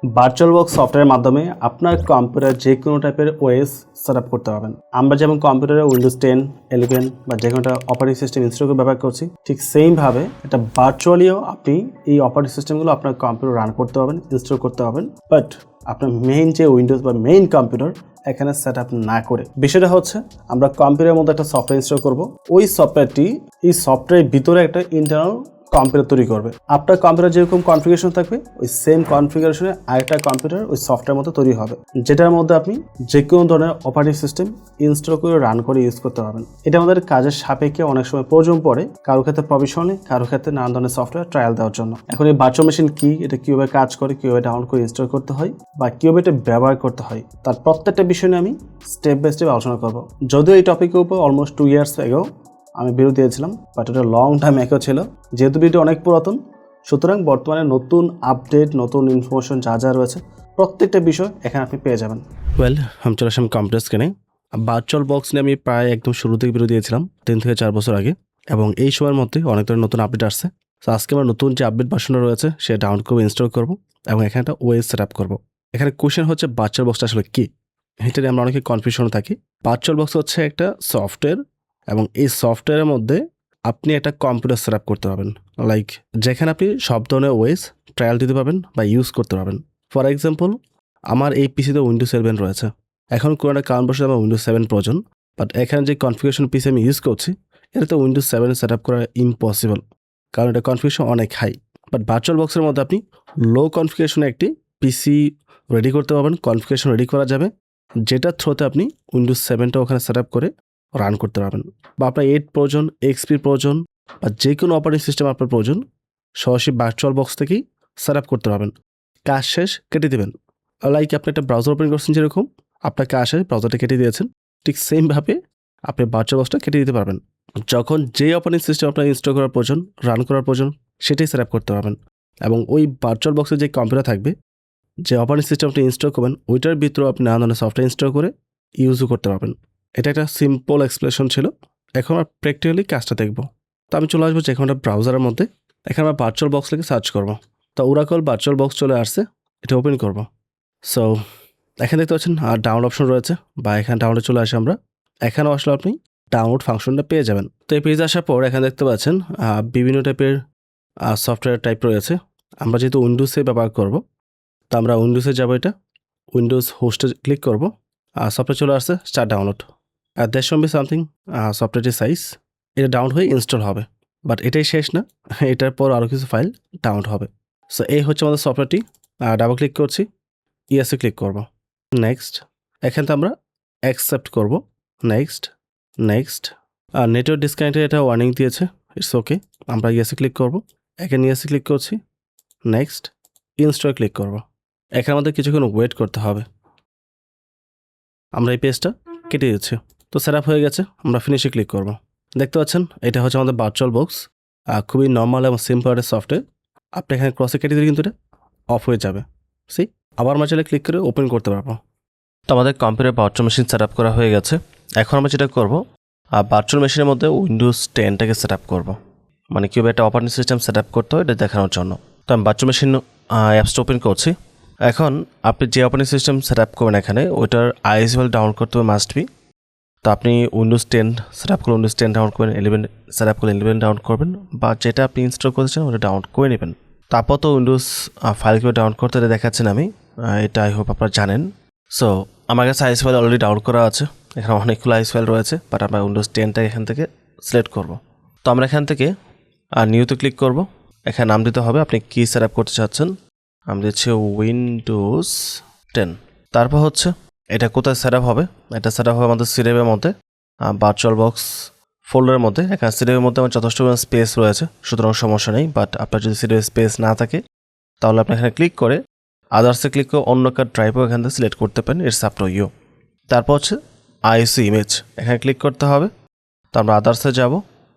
Virtual box সফটওয়্যারের মাধ্যমে আপনার কম্পিউটার যে কোনো টাইপের ওএস সেট আপ করতে পারবেন। আমরা যেমন কম্পিউটারে উইন্ডোজ 10, 11 বা যে কোনো একটা অপারেটিং সিস্টেম ইনস্টল করে ব্যবহার করছি, ঠিক সেমভাবে এটা ভার্চুয়ালিও আপনি এই অপারেটিং সিস্টেমগুলো আপনার কম্পিউটার রান করতে পারবেন, ইনস্টল করতে পারবেন। বাট আপনার মেইন যে উইন্ডোজ বা মেইন কম্পিউটার এখানে সেট আপ না করে, বিষয়টা হচ্ছে আমরা কম্পিউটারের মধ্যে একটা সফটওয়্যার ইনস্টল করব। ওই সফটওয়্যারটি এই সফটওয়্যারের ভিতরে একটা ইন্টারনাল কম্পিউটার তৈরি করবে। আপনার কম্পিউটার যেরকম কনফিগারেশন থাকবে ওই সেম কনফিগারেশনে আরেকটা কম্পিউটার ওই সফটওয়্যার মতো তৈরি হবে, যেটার মধ্যে আপনি যে কোনো ধরনের অপারেটিং সিস্টেম ইনস্টল করে রান করে ইউজ করতে পারবেন। এটা আমাদের কাজের সাপেক্ষে অনেক সময় প্রয়োজন পড়ে, কারো ক্ষেত্রে প্রফেশনালি, কারো ক্ষেত্রে নানান ধরনের সফটওয়্যার ট্রায়াল দেওয়ার জন্য। এখন এই ভার্চুয়াল মেশিন কি, এটা কীভাবে কাজ করে, কীভাবে ডাউনলোড করে ইনস্টল করতে হয় বা কীভাবে এটা ব্যবহার করতে হয়, তার প্রত্যেকটা বিষয় নিয়ে আমি স্টেপ বাই স্টেপ আলোচনা করবো। যদিও এই টপিকের উপর অলমোস্ট 2 years ago আমি ভিডিও দিয়েছিলাম, বাট ওটা লং টাইম একও ছিল। যেহেতু ভিডিও অনেক পুরাতন, সুতরাং বর্তমানে নতুন আপডেট, নতুন ইনফরমেশন যা রয়েছে প্রত্যেকটা বিষয় এখানে আপনি পেয়ে যাবেন। আমি চলে আসলাম কম্পিউটার স্ক্রিনে। ভার্চুয়াল বক্স নিয়ে আমি প্রায় একদম শুরু থেকে ভিডিও দিয়েছিলাম 3 থেকে 4 বছর আগে, এবং এই সময়ের মধ্যে অনেক ধরনের নতুন আপডেট আসছে। তো আজকে আমরা নতুন যে আপডেট ভার্সনটা রয়েছে সেটা ডাউনলোড করে ইনস্টল করবো এবং এখানে একটা ওএস সেট আপ করবো। এখানে কোশ্চেন হচ্ছে ভার্চুয়াল বক্সটা আসলে কি, এটা নিয়ে আমরা অনেকে কনফিউশনে থাকি। ভার্চুয়াল বক্স হচ্ছে একটা সফটওয়্যার, এবং এই সফটওয়্যারের মধ্যে আপনি একটা কম্পিউটার সেট আপ করতে পারবেন, লাইক যেখানে আপনি সব ধরনের ওএস ট্রায়াল দিতে পারবেন বা ইউজ করতে পারবেন। ফর এক্সাম্পল, আমার এই পিসিতে উইন্ডোজ 11 রয়েছে। এখন কোনো একটা কারণবশত আমার উইন্ডোজ 7 প্রয়োজন, বাট এখানে যে কনফিগারেশন পিসি আমি ইউজ করছি এটাতে উইন্ডোজ 7 সেট আপ করা ইম্পসিবল, কারণ এটা কনফিগারেশন অনেক হাই। বাট ভার্চুয়াল বক্সের মধ্যে আপনি লো কনফিগারেশনে একটি পিসি রেডি করতে পারবেন, কনফিগারেশন রেডি করা যাবে, যেটার থ্রুতে আপনি উইন্ডোজ 7টা ওখানে সেট আপ করে রান করতে পারবেন। বা আপনার 8 প্রয়োজন, এক্সপি প্রয়োজন, বা যে কোনো অপারেটিং সিস্টেম আপনার প্রয়োজন, সরাসরি ভার্চুয়াল বক্স থেকেই সেট আপ করতে পারবেন। কাজ শেষ কেটে দেবেন, লাইক আপনি একটা ব্রাউজার ওপেন করছেন, যেরকম আপনার কাজ শেষ ব্রাউজারটা কেটে দিয়েছেন, ঠিক সেমভাবে আপনি ভার্চুয়াল বক্সটা কেটে দিতে পারবেন। যখন যে অপারেটিং সিস্টেম আপনার ইনস্টল করার প্রয়োজন, রান করার প্রয়োজন, সেটাই সেট আপ করতে পারবেন। এবং ওই ভার্চুয়াল বক্সে যে কম্পিউটার থাকবে, যে অপারেটিং সিস্টেম আপনি ইনস্টল করবেন, ওইটার ভিতরেও আপনি নানা ধরনের সফটওয়্যার ইনস্টল করে ইউজও করতে পারবেন। এটা একটা সিম্পল এক্সপ্লেনেশন ছিল। এখন আমরা প্র্যাকটিক্যালি কাজটা দেখব। তো আমি চলে আসবো যে কোনো একটা ব্রাউজারের মধ্যে, এখানে আমরা ভার্চুয়াল বক্স লিখে সার্চ করবো। তো ওরাকল ভার্চুয়াল বক্স চলে আসছে, এটা ওপেন করব। সো এখানে দেখতে পাচ্ছেন ডাউনলোড অপশন রয়েছে, বা এখানে ডাউনলোড চলে আসে আমরা। এখানেও আসলে আপনি ডাউনলোড ফাংশনটা পেয়ে যাবেন। তো এই পেজে আসার পর এখানে দেখতে পাচ্ছেন বিভিন্ন টাইপের সফটওয়্যার টাইপ রয়েছে। আমরা যেহেতু উইন্ডোজে ব্যবহার করব, তো আমরা উইন্ডোজে যাবো, এটা উইন্ডোজ হোস্টে ক্লিক করব। সফটওয়্যার চলে আসছে, start download. That should be something সফটওয়্যারটির সাইজ, এটা ডাউনলোড হয়ে ইনস্টল হবে। বাট এটাই শেষ না, এটার পর আরও কিছু ফাইল ডাউনলোড হবে। সো এই হচ্ছে আমাদের সফটওয়্যারটি। ডাবল ক্লিক করছি, ইয়েসে ক্লিক করব, নেক্সট। এখানে তো আমরা অ্যাকসেপ্ট করব, নেক্সট নেক্সট। নেটওয়ার্ক ডিসকানেক্টেড এটা ওয়ার্নিং দিয়েছে, ইটস ওকে। আমরা ইয়েসে ক্লিক করব, এখানে ইয়েসে ক্লিক করছি, নেক্সট, ইনস্টল ক্লিক করব। এখানে আমাদের কিছুক্ষণ ওয়েট করতে হবে। আমরা এই পেজটা কেটে দিচ্ছি। তো সেট আপ হয়ে গেছে, আমরা ফিনিশে ক্লিক করব। দেখতে পাচ্ছেন এটা হচ্ছে আমাদের ভার্চুয়াল বক্স, খুবই নর্মাল এবং সিম্পল একটা সফটওয়্যার। আপনি এখানে ক্রসে কেটে দিলে কিন্তু এটা অফ হয়ে যাবে। আবার আমরা চাইলে ক্লিক করে ওপেন করতে পারবো। তো আমাদের computer virtual machine set up করা হয়ে গেছে। এখন আমরা যেটা করবো, ভার্চুয়াল মেশিনের মধ্যে উইন্ডোজ 10টাকে সেট আপ করবো, মানে কীভাবে একটা অপারেটিং সিস্টেম সেট আপ করতে হয় এটা দেখানোর জন্য। তো আমি ভার্চুয়াল মেশিন অ্যাপসটা ওপেন করছি। এখন আপনি যে অপারেটিং সিস্টেম সেট আপ করবেন এখানে, ওইটার আইএসএল ডাউনলোড করতে হবে, মাস্ট বি। তো আপনি উইন্ডোজ 10 সেট আপ করলে উইন্ডোজ 10 ডাউনলোড করবেন, 11 সেট আপ করলে 11 ডাউনলোড করবেন, বা যেটা আপনি ইনস্টল করেছেন ওটা ডাউনলোড করে নেবেন। তারপর তো উইন্ডোজ ফাইল কীভাবে ডাউনলোড করতে দেখাচ্ছেন আমি, এটা আই হোপ আপনারা জানেন। সো আমার কাছে আইএস ফাইল অলরেডি ডাউনলোড করা আছে, এখানে অনেকগুলো আইএস ফাইল রয়েছে, বাট আমরা উইন্ডোজ 10টা এখান থেকে সিলেক্ট করব। তো আমরা এখান থেকে নিউতে ক্লিক করব। এখানে নাম দিতে হবে আপনি কী সেট আপ করতে চাচ্ছেন। আমি দিচ্ছি উইন্ডোজ 10। তারপর হচ্ছে এটা কোথায় সেট আপ হবে, এটা সেট আপ হবে আমাদের সিরেবের মধ্যে, ভার্চুয়াল বক্স ফোল্ডারের মধ্যে। এখানে সিরেবের মধ্যে আমার যথেষ্ট স্পেস রয়েছে, সুতরাং সমস্যা নেই। বাট আপনার যদি সিরেবের স্পেস না থাকে, তাহলে আপনি এখানে ক্লিক করে আদার্সে ক্লিক করে অন্য কার ড্রাইভও এখান থেকে সিলেক্ট করতে পারেন, ইটস আপ টু ইউ। তারপর হচ্ছে আইএসও ইমেজ, এখানে ক্লিক করতে হবে। তো আমরা আদার্সে যাব,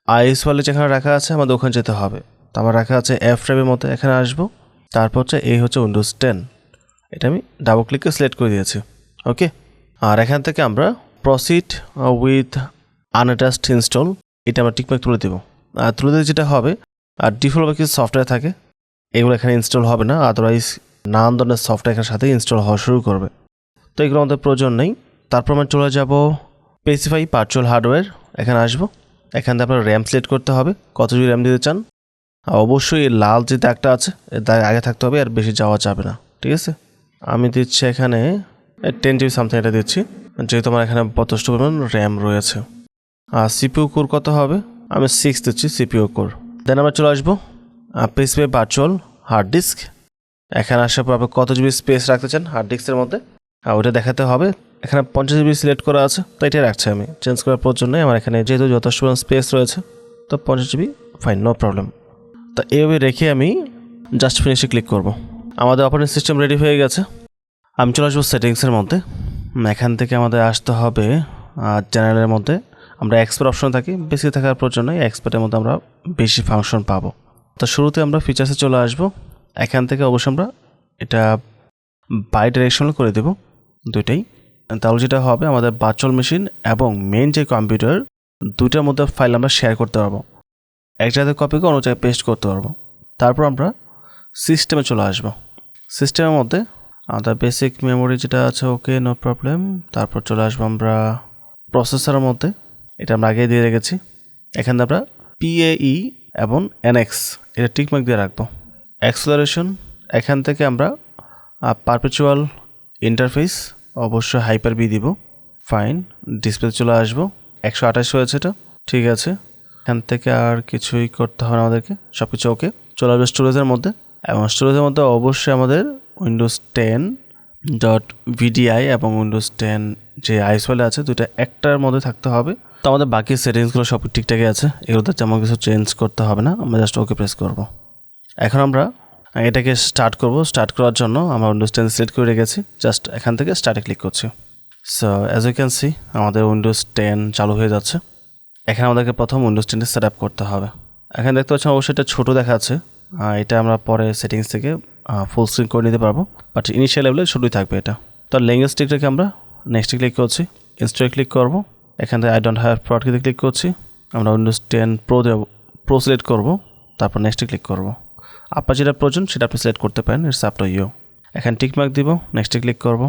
আইএস ফাইলে যেখানে রাখা আছে আমাদের ওখানে যেতে হবে। তো আমার রাখা আছে এফ ড্রাইভের মধ্যে, এখানে আসবো। তারপর হচ্ছে এই হচ্ছে উইন্ডোজ 10, এটা আমি ডাবল ক্লিকে সিলেক্ট করে দিয়েছি, ওকে। আর এখান থেকে আমরা প্রসিড উইথ আনঅ্যাটাচড ইনস্টল, এটা আমরা টিকমার্ক তুলে দেবো। তুলে দিলে যেটা হবে, আর ডিফল্ট কিছু সফটওয়্যার থাকে, এগুলো এখানে ইনস্টল হবে না, আদারওয়াইজ নানান ধরনের সফটওয়্যারের সাথে ইনস্টল হওয়া শুরু করবে। তো এগুলো আমাদের প্রয়োজন নেই। তারপর আমরা চলে যাব স্পেসিফাই ভার্চুয়াল হার্ডওয়্যার, এখানে আসবো। এখানে আপনার র্যাম সিলেক্ট করতে হবে, কত জিবি র্যাম দিতে চান। আর অবশ্যই এই লাল যে দাগটা আছে এর দাগ আগে থাকতে হবে, আর বেশি যাওয়া যাবে না, ঠিক আছে। আমি দিচ্ছি এখানে 10 জিবি সামথিং এটা দিচ্ছি, যেহেতু আমার এখানে যথেষ্ট পরিমাণ র্যাম রয়েছে। আর সিপিইউ কোর কত হবে, আমি 6 দিচ্ছি সিপিইউ কোর। দেন আমরা চলে আসবো স্পেসিফাই ভার্চুয়াল হার্ড ডিস্ক। এখানে আসার পর আপনি কত জিবি স্পেস রাখতে চান হার্ড ডিস্কের মধ্যে, আর ওটা দেখাতে হবে। এখানে 50 জিবি সিলেক্ট করা আছে, তো এটাই রাখছি আমি, চেঞ্জ করার প্রয়োজন নেই আমার এখানে, যেহেতু যথেষ্ট পরিমাণ স্পেস রয়েছে। তো 50 জিবি ফাইন, নো প্রবলেম। তো এইভাবে রেখে আমি জাস্ট ফিনিশে ক্লিক করব। আমাদের অপারেটিং সিস্টেম রেডি হয়ে গেছে। আমি চলে আসবো সেটিংসের মধ্যে। এখান থেকে আমাদের আসতে হবে চ্যানেলের মধ্যে। আমরা এক্সপার্ট অপশন থাকি, বেশি থাকার প্রয়োজন নেই, এক্সপার্টের মধ্যে আমরা বেশি ফাংশন পাবো। তো শুরুতে আমরা ফিচার্সে চলে আসবো। এখান থেকে অবশ্যই আমরা এটা বাই ডিরেকশনাল করে দেব দুইটাই। তাহলে যেটা হবে, আমাদের ভার্চুয়াল মেশিন এবং মেইন যে কম্পিউটার দুইটার মধ্যে ফাইল আমরা শেয়ার করতে পারবো, এক জায়গায় কপি করে অন্য জায়গায় পেস্ট করতে পারবো। তারপর আমরা সিস্টেমে চলে আসবো। সিস্টেমের মধ্যে আমাদের বেসিক মেমোরি যেটা আছে, ওকে, নো প্রবলেম। তারপর চলে আসবো আমরা প্রসেসরের মধ্যে, এটা আমরা আগে দিয়ে রেখেছি। এখানে আমরা PAE এবং NX এটা টিকমার্ক দিয়ে রাখবো। অ্যাক্সেলারেশন, এখান থেকে আমরা পারপেচুয়াল ইন্টারফেস অবশ্যই হাইপার বি দিব, ফাইন। ডিসপ্লে চলে আসবো, 128 হয়েছে এটা, ঠিক আছে। এখান থেকে আর কিছুই করতে হবে না আমাদেরকে, সব কিছু ওকে। চলে আসবে স্টোরেজের মধ্যে, এবং স্টোরেজের মধ্যে অবশ্যই আমাদের উইন্ডোজ 10.VDI এবং উইন্ডোজ 10 যে আইসোলে আছে দুটো একটার মধ্যে থাকতে হবে। তো আমাদের বাকি সেটিংসগুলো সব ঠিকঠাকই আছে, এগুলোতে তেমন কিছু চেঞ্জ করতে হবে না, আমরা জাস্ট ওকে প্রেস করব। এখন আমরা এটাকে স্টার্ট করব। স্টার্ট করার জন্য আমরা উইন্ডোজ 10 সিলেক্ট করে রেখেছি, জাস্ট এখান থেকে স্টার্টে ক্লিক করছি। So as you can see আমাদের উইন্ডোজ 10 চালু হয়ে যাচ্ছে। এখানে আমাদেরকে প্রথম উইন্ডোজ 10 সেট আপ করতে হবে। এখানে দেখতে পাচ্ছেন অবশ্যই এটা ছোটো দেখাচ্ছে, এটা আমরা পরে সেটিংস থেকে ফুল স্ক্রিন করে নিতে পারবো, বাট ইনিশিয়াল লেভেলে ছোটোই থাকবে এটা। তো ল্যাঙ্গুয়েজ টিক রেখে আমরা নেক্সটে ক্লিক করছি, ইনস্টলে ক্লিক করবো। এখান থেকে আই ডোন্ট হ্যাভ প্রোডাক্টে ক্লিক করছি, আমরা উইন্ডোজ 10 প্রো সিলেক্ট করবো, তারপর নেক্সটে ক্লিক করবো। আপনার যেটা প্রয়োজন সেটা আপনি সিলেক্ট করতে পারেন, ইটস আপ টু ইউ। এখানে টিকমার্ক দিব, নেক্সটে ক্লিক করব।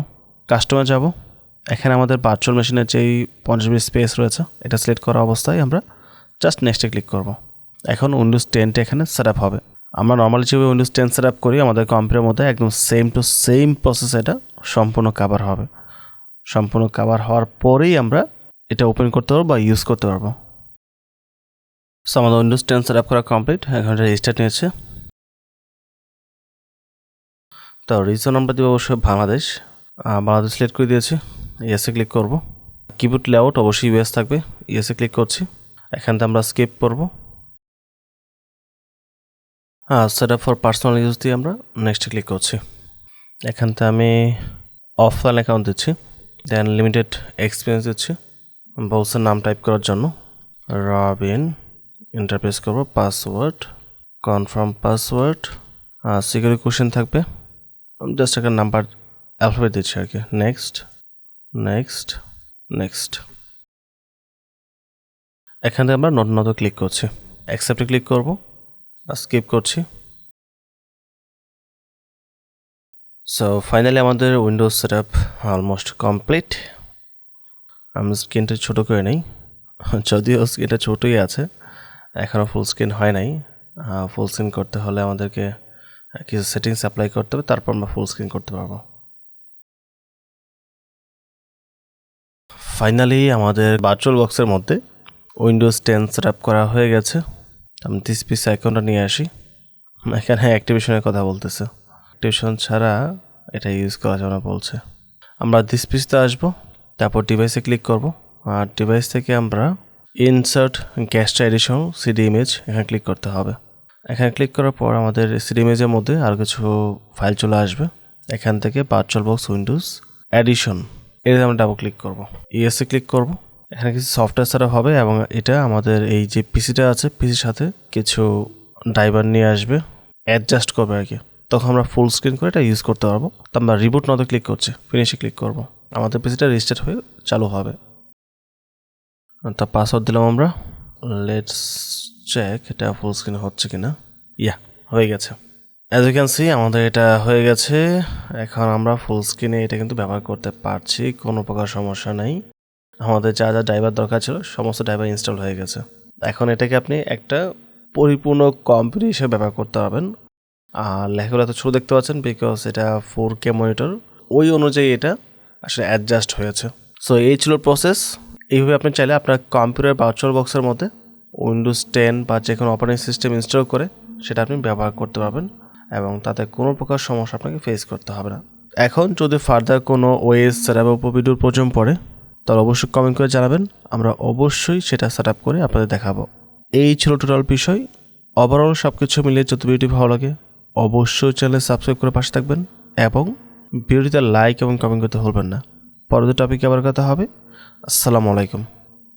কাস্টমার যাব, এখানে আমাদের ভার্চুয়াল মেশিনের যেই 50 জিবি স্পেস রয়েছে এটা সিলেক্ট করা অবস্থায় আমরা জাস্ট নেক্সটে ক্লিক করব। এখন উইন্ডোজ 10টা এখানে সেট আপ হবে। আমরা নর্মালি যেভাবে উইন্ডোজ 10 সেট আপ করি আমাদের কম্পিউটারের মধ্যে একদম সেম টু সেম প্রসেস এটা সম্পূর্ণ কাভার হবে। সম্পূর্ণ কাভার হওয়ার পরেই আমরা এটা ওপেন করতে পারবো বা ইউজ করতে পারবো। সো আমাদের উইন্ডোজ 10 সেট আপ করা কমপ্লিট, এখন এটা রেজিস্টার্ট নিয়েছে। তো রিজন আমরা দেবো অবশ্যই বাংলাদেশ সিলেক্ট করে দিয়েছি, ইয়েসে ক্লিক করব। কিবোর্ড লেআউট অবশ্যই ইউএস থাকবে, ইয়েসে ক্লিক করছি। এখান থেকে আমরা স্কিপ করব। Set up for personal use দিয়ে আমরা নেক্সটে ক্লিক করছি। এখান থেকে আমি অফলাইন অ্যাকাউন্ট দিচ্ছি, দেন লিমিটেড এক্সপিরিয়েন্স দিচ্ছি। বলছে নাম টাইপ করার জন্য রবিন, ইন্টারপ্রেস করব, password, confirm password, security question থাকবে, জাস্ট একটা নাম্বার অ্যালফাবেট দিচ্ছি আর কি। নেক্সট নেক্সট নেক্সট, এখান থেকে আমরা নতুন ক্লিক করছি, অ্যাকসেপ্টে ক্লিক করব, স্কিপ করছি। সো ফাইনালি আমাদের Windows set up almost complete. আমি স্ক্রিনটা ছোটো করে নেই, যদিও স্ক্রিনটা ছোটোই আছে, এখনও ফুল স্ক্রিন হয় নাই। ফুল স্ক্রিন করতে হলে আমাদেরকে কিছু সেটিংস অ্যাপ্লাই করতে হবে, তারপর আমরা ফুল স্ক্রিন করতে পারবো। ফাইনালি আমাদের ভার্চুয়াল বক্সের মধ্যে উইন্ডোজ 10 সেট আপ করা হয়ে গেছে। আমি দিস পিস আইকনটা নিয়ে আসি, এখানে অ্যাক্টিভেশনের কথা বলতেছে, অ্যাক্টিভেশন ছাড়া এটা ইউজ করা যাবে না বলছে। আমরা দিস পিসতে আসবো, তারপর ডিভাইসে ক্লিক করব, আর ডিভাইস থেকে আমরা ইনসার্ট গ্যাস্ট্রা এডিশন সিডি ইমেজ এখানে ক্লিক করতে হবে। এখানে ক্লিক করার পর আমাদের সিডি ইমেজের মধ্যে আরও কিছু ফাইল চলে আসবে। এখান থেকে ভার্চুয়াল বক্স উইন্ডোজ এডিশন এটাতে আমরা ডাবল ক্লিক করব, ইএসএ ক্লিক করব। এখানে কিছু সফটওয়্যার সেটআপ হবে এবং এটা আমাদের এই যে পিসিটা আছে পিসির সাথে কিছু ড্রাইভার নিয়ে আসবে, অ্যাডজাস্ট করবে আর কি, তখন আমরা ফুল স্ক্রিন করে এটা ইউজ করতে পারবো। তো আমরা রিবুট নতে ক্লিক করছি, ফিনিশে ক্লিক করব, আমাদের পিসিটা রেজিস্টার্ড হয়ে চালু হবে। তা পাসওয়ার্ড দিলাম আমরা, লেটস চেক এটা ফুল স্ক্রিন হচ্ছে কিনা। ইয়া, হয়ে গেছে। অ্যাজ ইউ ক্যান সি আমাদের এটা হয়ে গেছে। এখন আমরা ফুল স্ক্রিনে এটা কিন্তু ব্যবহার করতে পারছি, কোনো প্রকার সমস্যা নেই। আমাদের যা যা ড্রাইভার দরকার ছিল সমস্ত ড্রাইভার ইনস্টল হয়ে গেছে। এখন এটাকে আপনি একটা পরিপূর্ণ কম্পিউটার হিসেবে ব্যবহার করতে পারবেন। আর লেখাগুলো এত ছোটো দেখতে পাচ্ছেন বিকজ এটা 4K মনিটর, ওই অনুযায়ী এটা আসলে অ্যাডজাস্ট হয়েছে। সো এই ছিল প্রসেস। এইভাবে আপনি চাইলে আপনার কম্পিউটার ভার্চুয়াল বক্সের মধ্যে উইন্ডোজ 10 বা যে কোনো অপারেটিং সিস্টেম ইনস্টল করে সেটা আপনি ব্যবহার করতে পারবেন এবং তাতে কোনো প্রকার সমস্যা আপনাকে ফেস করতে হবে না। এখন যদি ফার্দার কোনো ওএস সেটআপ ভিডিওর প্রয়োজন পড়ে তাহলে অবশ্যই কমেন্ট করে জানাবেন, আমরা অবশ্যই সেটা সেট আপ করে আপনাদের দেখাবো। এই ছিল টোটাল বিষয়। ওভারঅল সব কিছু মিলিয়ে যদি ভিডিওটি ভালো লাগে অবশ্যই চ্যানেল সাবস্ক্রাইব করে পাশে থাকবেন এবং ভিডিওটিতে লাইক এবং কমেন্ট করতে ভুলবেন না। পরবর্তী টপিকে আবার কথা হবে। আসসালামু আলাইকুম।